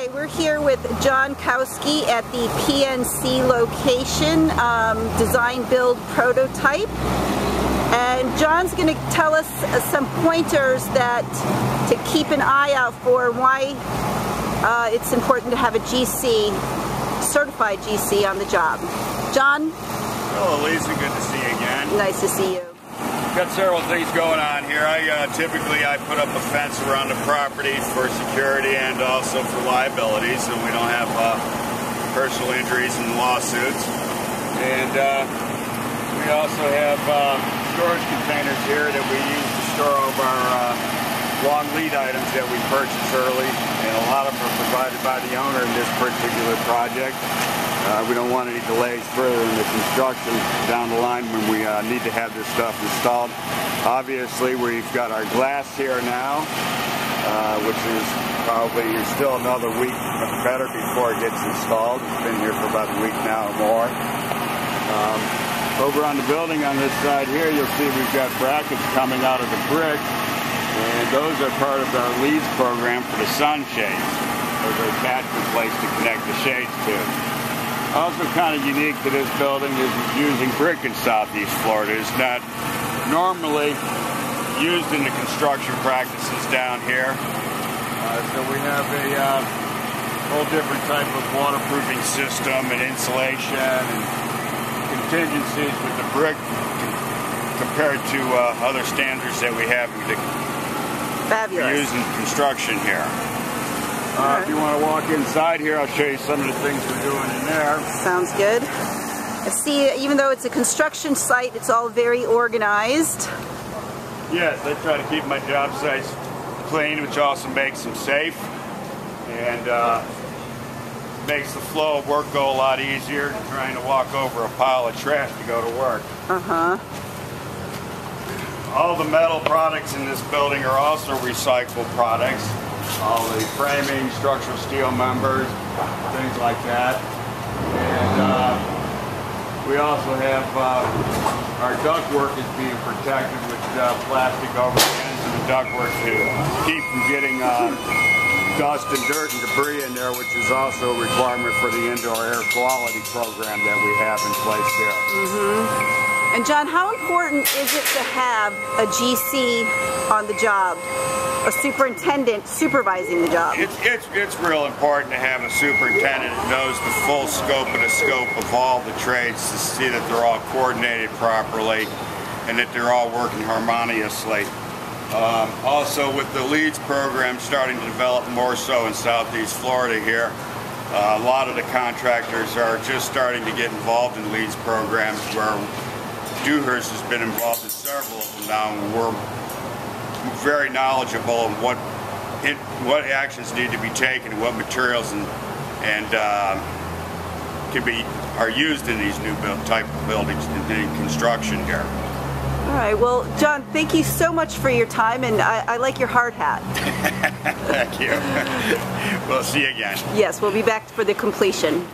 Hi, we're here with John Kowski at the PNC location, Design Build Prototype. And John's going to tell us some pointers that to keep an eye out for, why it's important to have a GC, certified GC on the job. John? Hello Lisa, good to see you again. Nice to see you. Got several things going on here. Typically I put up a fence around the property for security and also for liability, so we don't have personal injuries and lawsuits. And we also have storage containers here that we use to store all of our long lead items that we purchase early, and a lot of them are provided by the owner in this particular project. We don't want any delays further in the construction down the line when we need to have this stuff installed. Obviously, we've got our glass here now, which is probably still another week better before it gets installed. It's been here for about a week now or more. Over on the building on this side here, you'll see we've got brackets coming out of the brick, and those are part of our leads program for the sunshades. Those are attachment plates to connect the shades to. Also kind of unique to this building is using brick in Southeast Florida. It's not normally used in the construction practices down here. So we have a whole different type of waterproofing system and insulation and contingencies with the brick compared to other standards that we have Fabulous. used in construction here. If you want to walk inside here, I'll show you some of the things we're doing in there. Sounds good. I see, even though it's a construction site, it's all very organized. Yes, I try to keep my job sites clean, which also makes them safe, and makes the flow of work go a lot easier than trying to walk over a pile of trash to go to work. All the metal products in this building are also recycled products. All the framing, structural steel members, things like that. And we also have our ductwork is being protected with plastic over the ends of the ductwork to keep from getting dust and dirt and debris in there, which is also a requirement for the indoor air quality program that we have in place here. And John, how important is it to have a GC on the job? A superintendent supervising the job? It's real important to have a superintendent that knows the full scope of all the trades to see that they're all coordinated properly and that they're all working harmoniously. Also, with the LEEDS program starting to develop more so in Southeast Florida here, a lot of the contractors are just starting to get involved in LEEDS programs, where Dewhurst has been involved in several of them now, and we're very knowledgeable of what actions need to be taken, and what materials are used in these new type of buildings in construction here. All right, well, John, thank you so much for your time, and I like your hard hat. Thank you. We'll see you again. Yes, we'll be back for the completion.